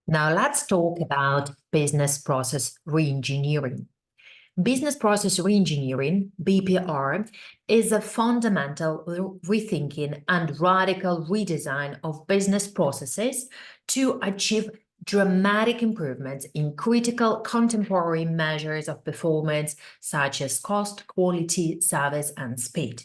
Now let's talk about business process reengineering. Business process reengineering, BPR, is a fundamental rethinking and radical redesign of business processes to achieve dramatic improvements in critical contemporary measures of performance such as cost, quality, service, and speed.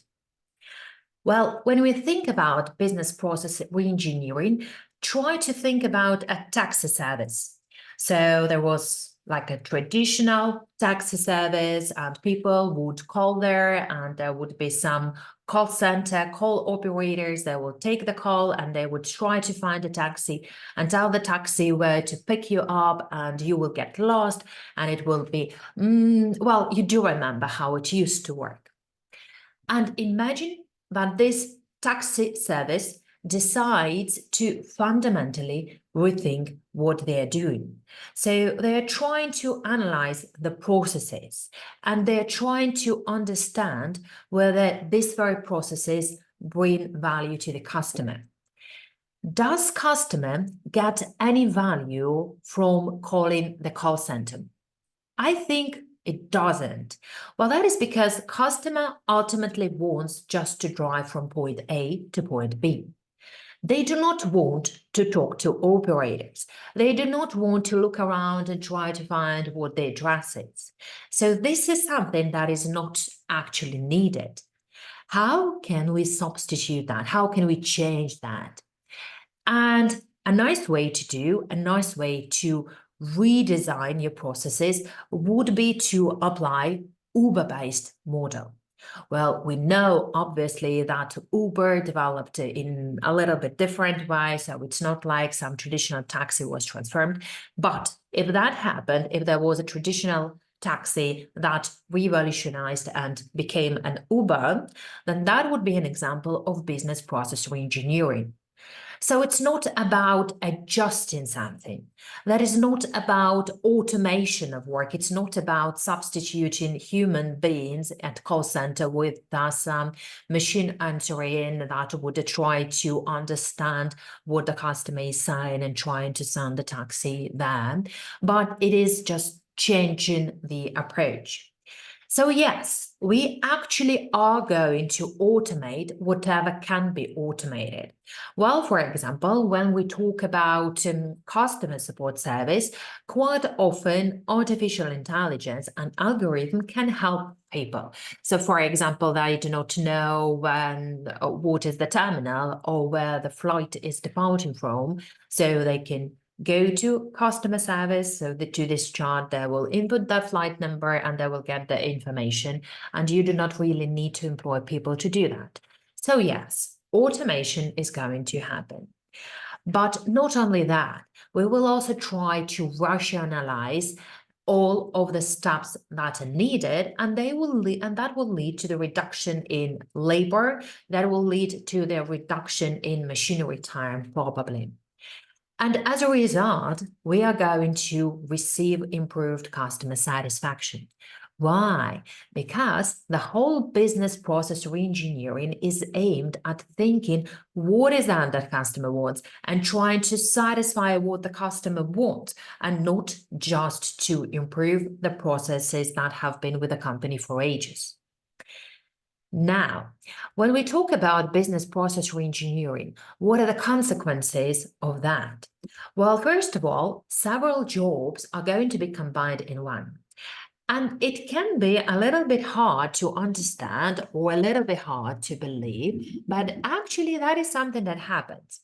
Well, when we think about business process reengineering, try to think about a taxi service. So there was like a traditional taxi service, and people would call there, and there would be some call center, call operators that would take the call and they would try to find a taxi and tell the taxi where to pick you up, and you will get lost, and it will be, well, you do remember how it used to work. And imagine that this taxi service decides to fundamentally rethink what they're doing. So they're trying to analyze the processes, and they're trying to understand whether these very processes bring value to the customer. Does customer get any value from calling the call center? I think it doesn't. Well, that is because customer ultimately wants just to drive from point A to point B. They do not want to talk to operators. They do not want to look around and try to find what their address is. So this is something that is not actually needed. How can we substitute that? How can we change that? And a nice way to redesign your processes would be to apply Uber-based model. Well, we know obviously that Uber developed in a little bit different way, so it's not like some traditional taxi was transformed. But if that happened, if there was a traditional taxi that revolutionized and became an Uber, then that would be an example of business process reengineering. So it's not about adjusting something. That is not about automation of work. It's not about substituting human beings at call center with some machine answering that would try to understand what the customer is saying and trying to send the taxi there. But it is just changing the approach. So yes, we actually are going to automate whatever can be automated. Well, for example, when we talk about customer support service, quite often artificial intelligence and algorithm can help people. So for example, they do not know what is the terminal or where the flight is departing from, so they can go to customer service. So to this chart, they will input their flight number and they will get the information. And you do not really need to employ people to do that. So yes, automation is going to happen. But not only that, we will also try to rationalize all of the steps that are needed, and that will lead to the reduction in labor, that will lead to the reduction in machinery time, probably. And as a result, we are going to receive improved customer satisfaction. Why? Because the whole business process reengineering is aimed at thinking what is that the customer wants and trying to satisfy what the customer wants, and not just to improve the processes that have been with the company for ages. Now, when we talk about business process reengineering, what are the consequences of that? Well, first of all, several jobs are going to be combined in one. And it can be a little bit hard to understand or a little bit hard to believe, but actually that is something that happens.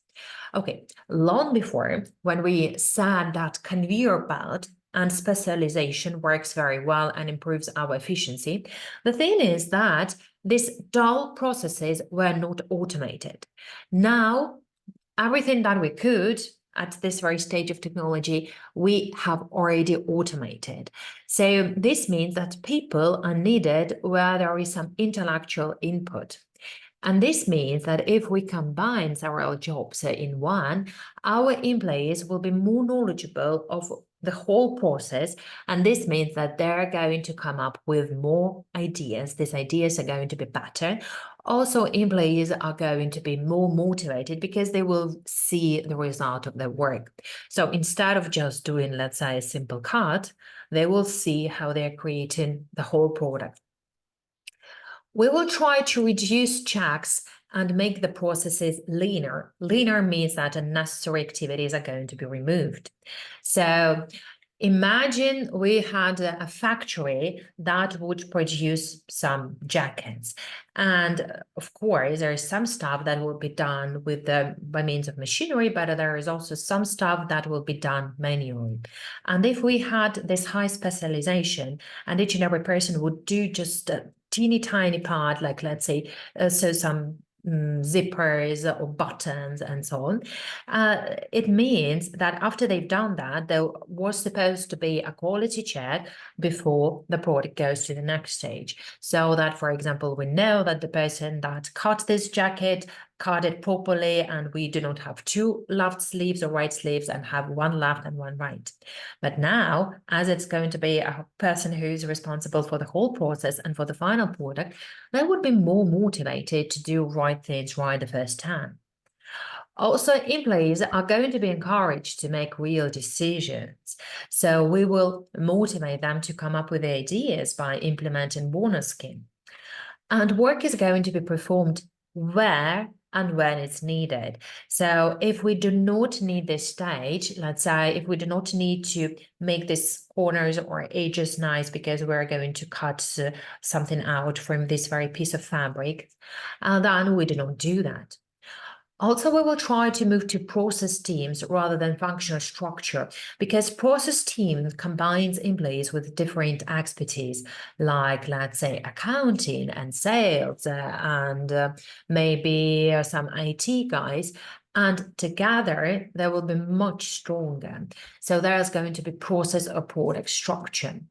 Okay, long before, when we said that conveyor belt and specialization works very well and improves our efficiency, the thing is that these dull processes were not automated. Now, everything that we could at this very stage of technology, we have already automated. So this means that people are needed where there is some intellectual input. And this means that if we combine several jobs in one, our employees will be more knowledgeable of the whole process. And this means that they're going to come up with more ideas. These ideas are going to be better. Also, employees are going to be more motivated because they will see the result of their work. So instead of just doing, let's say, a simple cut, they will see how they're creating the whole product. We will try to reduce checks and make the processes leaner. Leaner means that unnecessary activities are going to be removed. So imagine we had a factory that would produce some jackets. And of course, there is some stuff that will be done by means of machinery, but there is also some stuff that will be done manually. And if we had this high specialization and each and every person would do just a teeny tiny part, like let's say, so some zippers or buttons and so on, it means that after they've done that, there was supposed to be a quality check before the product goes to the next stage. So that, for example, we know that the person that cut this jacket cut it properly, and we do not have two left sleeves or right sleeves and have one left and one right. But now, as it's going to be a person who's responsible for the whole process and for the final product, they would be more motivated to do right things right the first time. Also, employees are going to be encouraged to make real decisions. So we will motivate them to come up with ideas by implementing bonus scheme. And work is going to be performed where and when it's needed. So if we do not need this stage, let's say if we do not need to make these corners or edges nice because we're going to cut something out from this very piece of fabric, then we do not do that. Also, we will try to move to process teams rather than functional structure, because process team combines employees with different expertise, like, let's say, accounting and sales and maybe some IT guys. And together, they will be much stronger. So there's going to be process or product structure.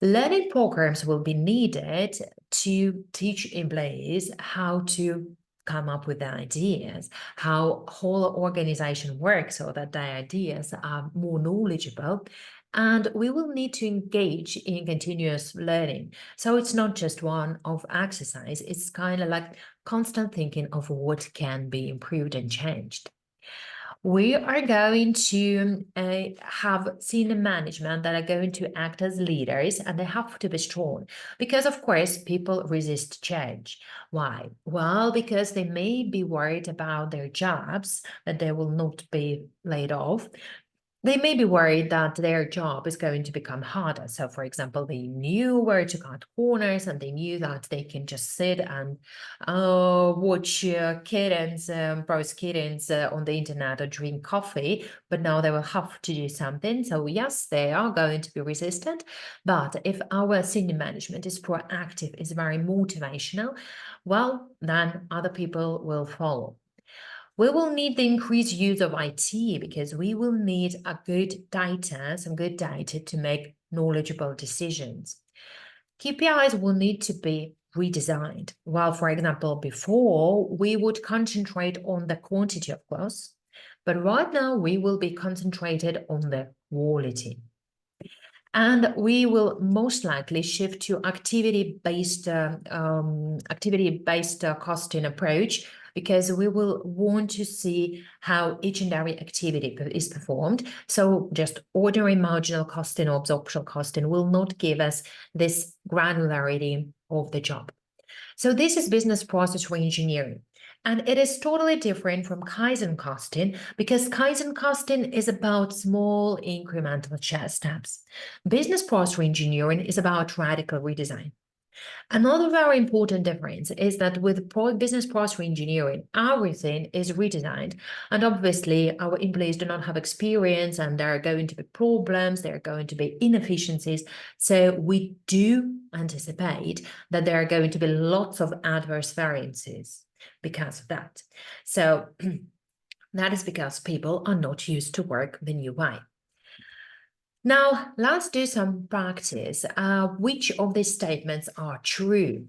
Learning programs will be needed to teach employees how to come up with the ideas, how whole organization works so that the ideas are more knowledgeable. And we will need to engage in continuous learning. So it's not just one-off exercise, it's kind of like constant thinking of what can be improved and changed. We are going to have senior management that are going to act as leaders, and they have to be strong because, of course, people resist change. Why? Well, because they may be worried about their jobs, that they will not be laid off. They may be worried that their job is going to become harder. So, for example, they knew where to cut corners and they knew that they can just sit and watch kittens, browse kittens on the internet or drink coffee, but now they will have to do something. So, yes, they are going to be resistant. But if our senior management is proactive, is very motivational, well, then other people will follow. We will need the increased use of IT because we will need some good data to make knowledgeable decisions. KPIs will need to be redesigned. While, for example, before we would concentrate on the quantity of course, but right now we will be concentrated on the quality. And we will most likely shift to activity-based costing approach, because we will want to see how each and every activity is performed. So just ordinary marginal costing or absorption costing will not give us this granularity of the job. So this is business process reengineering. And it is totally different from Kaizen costing, because Kaizen costing is about small incremental steps. Business process reengineering is about radical redesign. Another very important difference is that with business process reengineering, everything is redesigned. And obviously, our employees do not have experience and there are going to be problems, there are going to be inefficiencies. So we do anticipate that there are going to be lots of adverse variances because of that. So that is because people are not used to work the new way. Now, let's do some practice. Which of these statements are true?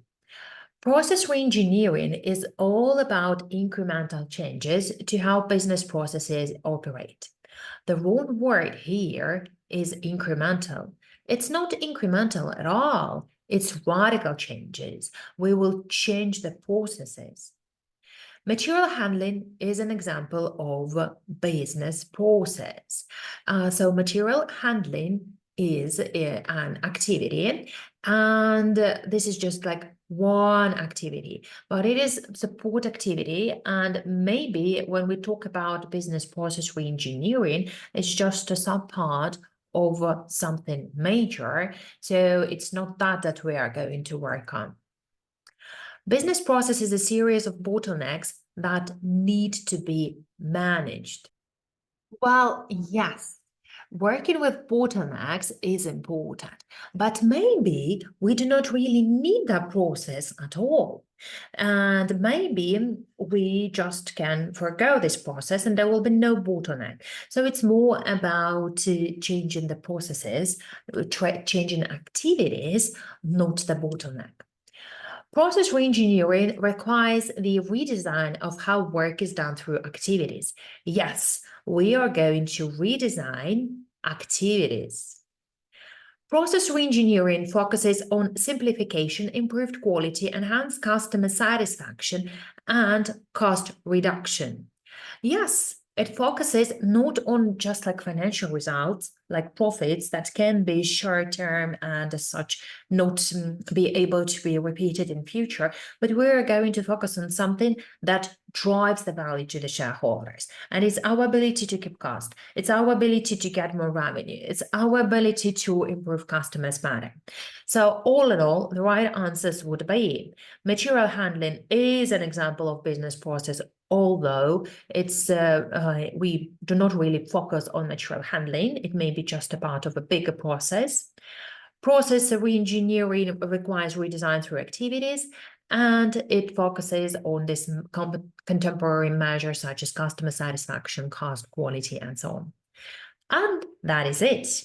Process reengineering is all about incremental changes to how business processes operate. The wrong word here is incremental. It's not incremental at all. It's radical changes. We will change the processes. Material handling is an example of business process. So material handling is an activity, and this is just like one activity, but it is support activity. And maybe when we talk about business process reengineering, it's just a sub-part of something major. So it's not that we are going to work on. Business process is a series of bottlenecks that need to be managed. Well, yes, working with bottlenecks is important, but maybe we do not really need that process at all. And maybe we just can forego this process and there will be no bottleneck. So it's more about changing the processes, changing activities, not the bottleneck. Process reengineering requires the redesign of how work is done through activities. Yes, we are going to redesign activities. Process reengineering focuses on simplification, improved quality, enhanced customer satisfaction, and cost reduction. Yes, it focuses not on just like financial results, like profits that can be short term and as such not be able to be repeated in future, but we're going to focus on something that drives the value to the shareholders. And it's our ability to keep cost. It's our ability to get more revenue. It's our ability to improve customer spending. So all in all, the right answers would be material handling is an example of business process, although it's we do not really focus on material handling. It may be just a part of a bigger process. Process reengineering requires redesign through activities, and it focuses on this contemporary measures such as customer satisfaction, cost, quality, and so on. And that is it.